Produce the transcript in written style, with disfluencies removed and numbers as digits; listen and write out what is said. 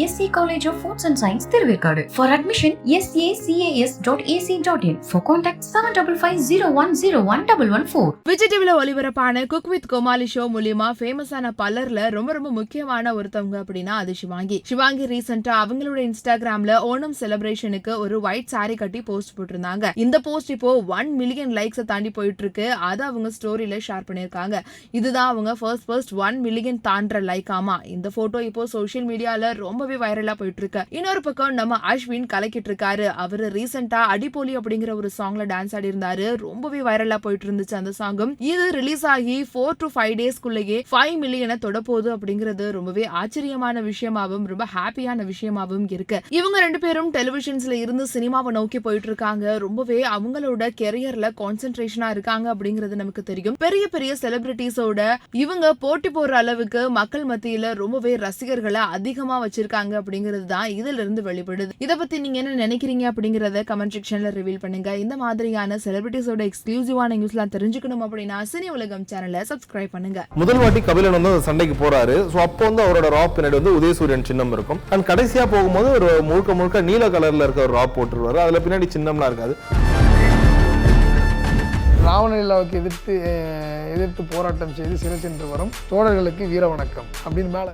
SC College of Foods and Science, Thiruvarkadu. For admission, sacas.ac.in. For contact 7550101114. Vijay டிவில ஒளிபரப்பான cook with Comali show மூலியமா ஃபேமஸான பலர்ல ரொம்ப முக்கியமான ஒருத்தவங்க அப்படின்னா அது சிவாங்கி ரீசெண்டா அவங்களோட இன்ஸ்டாகிராம்ல ஓணம் செலிப்ரேஷனுக்கு ஒரு ஒயிட் சாரி கட்டி போஸ்ட் போட்டிருந்தாங்க. இந்த போஸ்ட் இப்போ 1 மில்லியன் லைக்ஸ் தாண்டி போயிட்டு இருக்கு. அதை அவங்க ஸ்டோரியில ஷேர் பண்ணிருக்காங்க. இதுதான் அவங்க ஃபர்ஸ்ட் 1 மில்லியன் தாண்டற லைக். ஆமா, இந்த போட்டோ இப்போ சோசியல் மீடியால ரொம்பவே வைரலா போயிட்டு இருக்கு. இன்னொரு பக்கம் நம்ம அஸ்வின் கலக்கிட்டு இருக்காரு. அவரு ரீசெண்டா அடிப்போலி அப்படிங்கிற ஒரு சாங்ல டான்ஸ் ஆடி இருந்தாரு. ரொம்பவே வைரலா போயிட்டு இருந்துச்சு அந்த சாங்கும். இது ரிலீஸ் ஆகி 4 to 5 டேஸ்க்குள்ளேயே 5 மில்லியனை தொட போகுது அப்படிங்கிறது ரொம்பவே ஆச்சரியமான விஷயமாவும் ரொம்ப ஹாப்பியான விஷயமாவும் இருக்கு. இவங்க 2 பேரும் டெலிவிஷன்ஸ்ல இருந்து சினிமாவை நோக்கி போயிட்டு இருக்காங்க. ரொம்பவே அவங்களோட கெரியர்ல கான்சென்ட்ரேஷனா இருக்காங்க அப்படிங்கிறது நமக்கு தெரியும். பெரிய செலிபிரிட்டிஸோட இவங்க போட்டி போடுற அளவுக்கு மக்கள் மத்தியில ரொம்பவே ரசிகர்களை அதிகமா வச்சிருக்காங்க அப்படிங்கிறது தான் இதுல இருந்து வெளிப்படுது. இத பத்தி நீங்க என்ன நினைக்கிறீங்க அப்படிங்கறத கமெண்ட் செக்ஷன்ல ரிவீல் பண்ணுங்க. இந்த மாதிரியான செலிபிரிட்டிஸோட எக்ஸ்க்ளூசிவான நியூஸ்லாம் தெரிஞ்சுக்கணும் அப்படின்னா சினி உலகம் சேனலை சப்ஸ்கிரைப் பண்ணுங்க. முதல் வாட்டி கபிலன் வந்து சண்டைக்கு போறாரு. சோ அப்போ வந்து அவரோட ராப் பின்னாடி வந்து உதயசூரியன் சின்னம் இருக்கும். அண்ட் கடைசியா போகும்போது ஒரு முழுக்க நீல கலர்ல இருக்க ஒரு ராப் போட்டுருவாரு. அதுல பின்னாடி சின்னம்லாம் இருக்காது. ராவணலீலாவுக்கு எதிர்த்து போராட்டம் செய்து சிறை சென்று வரும் தோழர்களுக்கு வீர வணக்கம் அப்படின்னு மேல